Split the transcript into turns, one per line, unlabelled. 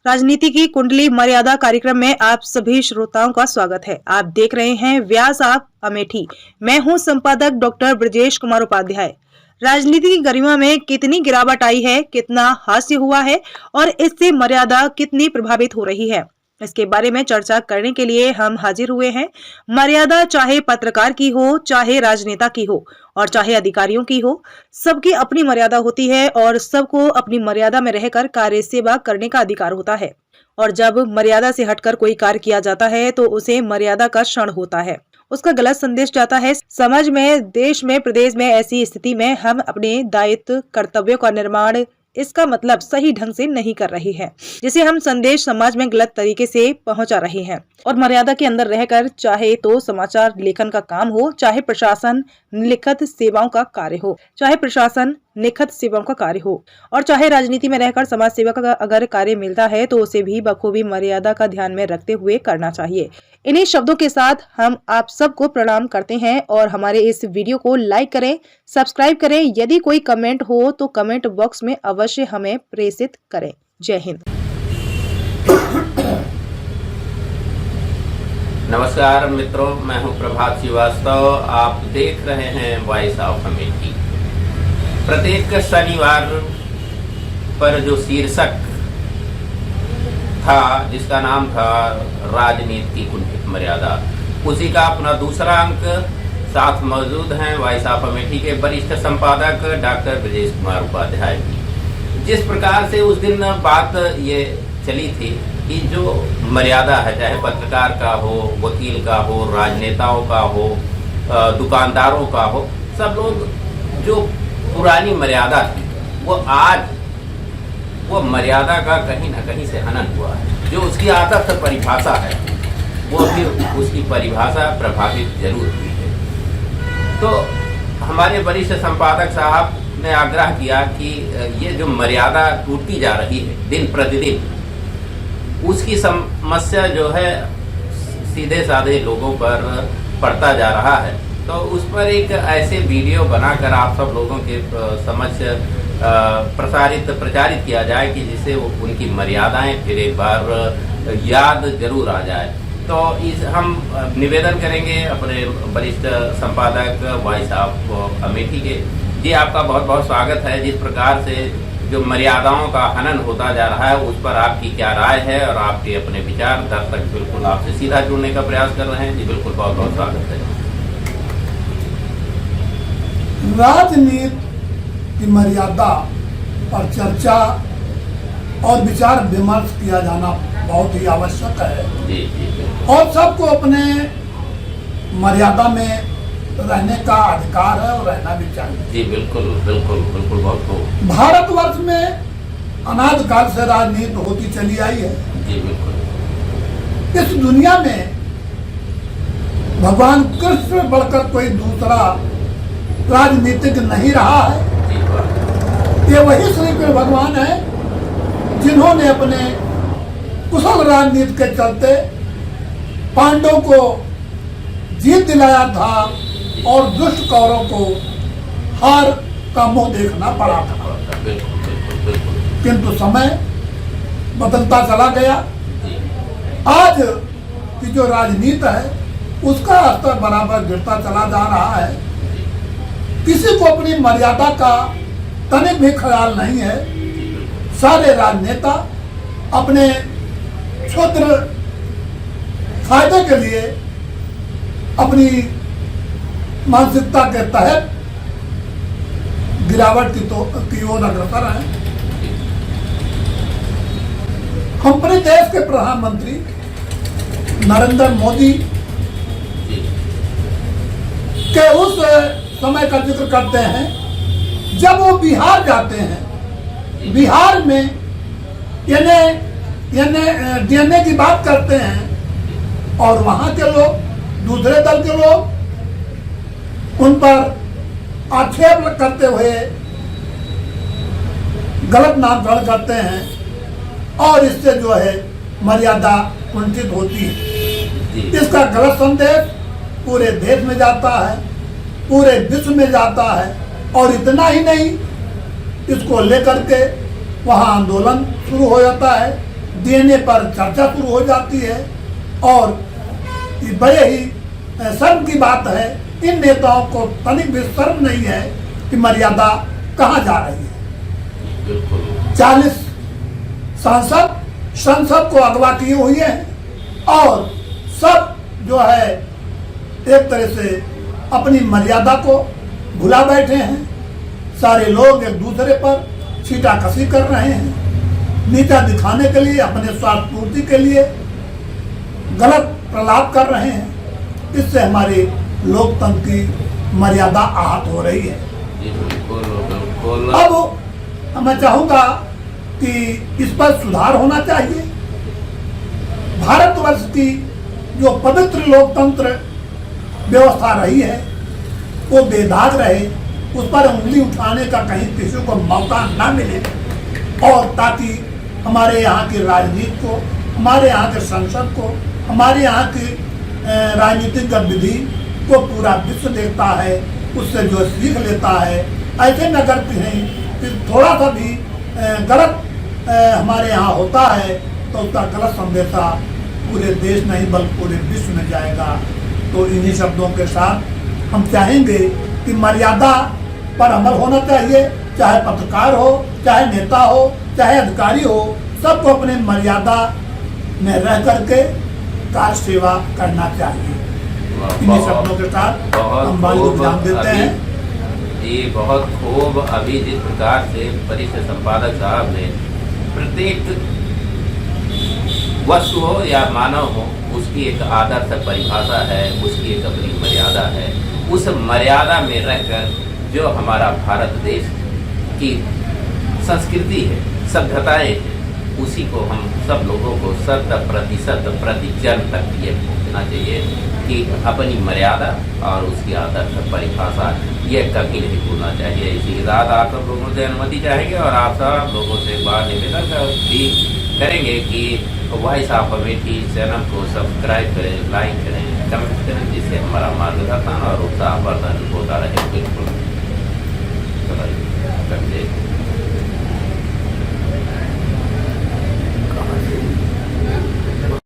राजनीति की कुंडली मर्यादा कार्यक्रम में आप सभी श्रोताओं का स्वागत है। आप देख रहे हैं व्यास ऑफ अमेठी। मैं हूं संपादक डॉक्टर ब्रजेश कुमार उपाध्याय। राजनीति की गरिमा में कितनी गिरावट आई है, कितना हास्य हुआ है और इससे मर्यादा कितनी प्रभावित हो रही है, इसके बारे में चर्चा करने के लिए हम हाजिर हुए हैं। मर्यादा चाहे पत्रकार की हो, चाहे राजनेता की हो और चाहे अधिकारियों की हो, सबकी अपनी मर्यादा होती है और सबको अपनी मर्यादा में रहकर कार्य सेवा करने का अधिकार होता है। और जब मर्यादा से हटकर कोई कार्य किया जाता है तो उसे मर्यादा का क्षण होता है, उसका गलत संदेश जाता है समाज में, देश में, प्रदेश में। ऐसी स्थिति में हम अपने दायित्व कर्तव्यों का निर्माण, इसका मतलब सही ढंग से नहीं कर रही है, जिसे हम संदेश समाज में गलत तरीके से पहुंचा रहे हैं। और मर्यादा के अंदर रहकर चाहे तो समाचार लेखन का काम हो, चाहे प्रशासन लिखित सेवाओं का कार्य हो, और चाहे राजनीति में रहकर समाज सेवा का अगर कार्य मिलता है तो उसे भी बखूबी मर्यादा का ध्यान में रखते हुए करना चाहिए। इन्हीं शब्दों के साथ हम आप सबको प्रणाम करते हैं और हमारे इस वीडियो को लाइक करें, सब्सक्राइब करें। यदि कोई कमेंट हो तो कमेंट बॉक्स में अवश्य हमें प्रेषित करें। जय हिंद।
नमस्कार मित्रों, मैं हूं प्रभात श्रीवास्तव। आप देख रहे हैं वॉइस ऑफ अमेठी। प्रत्येक शनिवार पर जो शीर्षक था, जिसका नाम था राजनीति की कुंठित मर्यादा, उसी का अपना दूसरा अंक साथ मौजूद हैं वॉइस ऑफ अमेठी के वरिष्ठ संपादक डॉक्टर ब्रजेश कुमार उपाध्याय जी। जिस प्रकार से उस दिन बात ये चली थी कि जो मर्यादा है, चाहे पत्रकार का हो, वकील का हो, राजनेताओं का हो, दुकानदारों का हो, सब लोग जो पुरानी मर्यादा थी वो आज वो मर्यादा का कहीं ना कहीं से हनन हुआ है। जो उसकी आदत परिभाषा है वो फिर उसकी परिभाषा प्रभावित जरूर हुई है। तो हमारे वरिष्ठ संपादक साहब ने आग्रह किया कि ये जो मर्यादा टूटती जा रही है दिन प्रतिदिन, उसकी समस्या जो है सीधे साधे लोगों पर पड़ता जा रहा है। तो उस पर एक ऐसे वीडियो बनाकर आप सब लोगों के समक्ष प्रचारित किया जाए कि जिससे उनकी मर्यादाएं फिर एक बार याद जरूर आ जाए। तो हम निवेदन करेंगे अपने वरिष्ठ संपादक वॉइस ऑफ अमेठी के जी, आपका बहुत बहुत स्वागत है। जिस प्रकार से जो मर्यादाओं का हनन होता जा रहा है उस पर आपकी क्या राय है और आपके अपने विचार। दर्शक बिल्कुल आपसे सीधा जुड़ने का प्रयास कर रहे हैं जी, बिल्कुल बहुत बहुत स्वागत है।
राजनीति की मर्यादा पर चर्चा और विचार विमर्श किया जाना बहुत ही आवश्यक है
जी।
और सबको अपने मर्यादा में रहने का अधिकार है और रहना भी चाहिए
जी। बिल्कुल बिल्कुल बिल्कुल बहुत खूब।
भारतवर्ष में अनादिकाल से राजनीति होती चली आई है
जी। बिल्कुल।
इस दुनिया में भगवान कृष्ण से बढ़कर कोई दूसरा राजनीतिक नहीं रहा है। ये वही श्री कृष्ण भगवान है जिन्होंने अपने कुशल राजनीति के चलते पांडवों को जीत दिलाया था और दुष्ट कौरवों को हार का मुंह देखना पड़ा था। किंतु समय बदलता चला गया। आज की जो राजनीति है उसका स्तर बराबर गिरता चला जा रहा है। किसी को अपनी मर्यादा का तनिक भी ख्याल नहीं है। सारे राजनेता अपने क्षुद्र फायदे के लिए अपनी मानसिकता के तहत गिरावट की ओर अग्रसर हैं। हम अपने देश के प्रधानमंत्री नरेंद्र मोदी के उस समय का जिक्र करते हैं जब वो बिहार जाते हैं, बिहार में डीएनए की बात करते हैं और वहां के लोग, दूसरे दल के लोग उन पर आक्षेप करते हुए गलत नामकरण करते हैं और इससे जो है मर्यादा कुंठित होती है। इसका गलत संदेश पूरे देश में जाता है, पूरे विश्व में जाता है और इतना ही नहीं, इसको लेकर के वहाँ आंदोलन शुरू हो जाता है, देने पर चर्चा शुरू हो जाती है और ये बड़े ही शर्म की बात है, इन नेताओं को तनिक भी शर्म नहीं है कि मर्यादा कहाँ जा रही है। 40 सांसद संसद को अगवा किए हुए हैं और सब जो है एक तरह से अपनी मर्यादा को भुला बैठे हैं। सारे लोग एक दूसरे पर छीटाकशी कर रहे हैं, नीचा दिखाने के लिए, अपने स्वार्थ पूर्ति के लिए गलत प्रलाप कर रहे हैं। इससे हमारे लोकतंत्र की मर्यादा आहत हो रही है। अब मैं चाहूंगा कि इस पर सुधार होना चाहिए। भारतवर्ष की जो पवित्र लोकतंत्र व्यवस्था रही है वो बेदाग रहे, उस पर उंगली उठाने का कहीं किसी को मौका ना मिले और ताकि हमारे यहाँ की राजनीति को, हमारे यहाँ के संसद को, हमारे यहाँ की राजनीतिक गतिविधि को पूरा विश्व देखता है, उससे जो सीख लेता है। ऐसे न करते हैं कि थोड़ा सा भी गलत हमारे यहाँ होता है तो उसका गलत संदेशा पूरे देश नहीं बल्कि पूरे विश्व में जाएगा। तो इन्हीं शब्दों के साथ हम चाहेंगे कि मर्यादा पर अमल होना चाहिए, चाहे पत्रकार हो, चाहे नेता हो, चाहे अधिकारी हो, सबको अपने मर्यादा में रह करके कार्य सेवा करना चाहिए। इन्हीं शब्दों के साथ हम वाणी को विराम देते हैं।
ये बहुत खूब अभी जिस प्रकार से वरिष्ठ संपादक साहब ने प्रत्येक वस्तु हो या मानव हो उसकी एक आदर्श परिभाषा है, उसकी एक अपनी मर्यादा है। उस मर्यादा में रहकर जो हमारा भारत देश की संस्कृति है, सभ्यताएं हैं, उसी को हम सब लोगों को 100% प्रतिजन तक ये पहुँचना चाहिए कि अपनी मर्यादा और उसकी आदर्श परिभाषा ये कभी नहीं भूलना चाहिए। इसी के साथ आप सब लोगों से अनुमति चाहेंगे और आप सब लोगों से एक बार निवेदन भी करेंगे कि वॉइस ऑफ अमेठी चैनल को सब्सक्राइब करें, लाइक करें, कमेंट करें, जिससे हमारा मार्गदर्शन और उत्साहवर्धन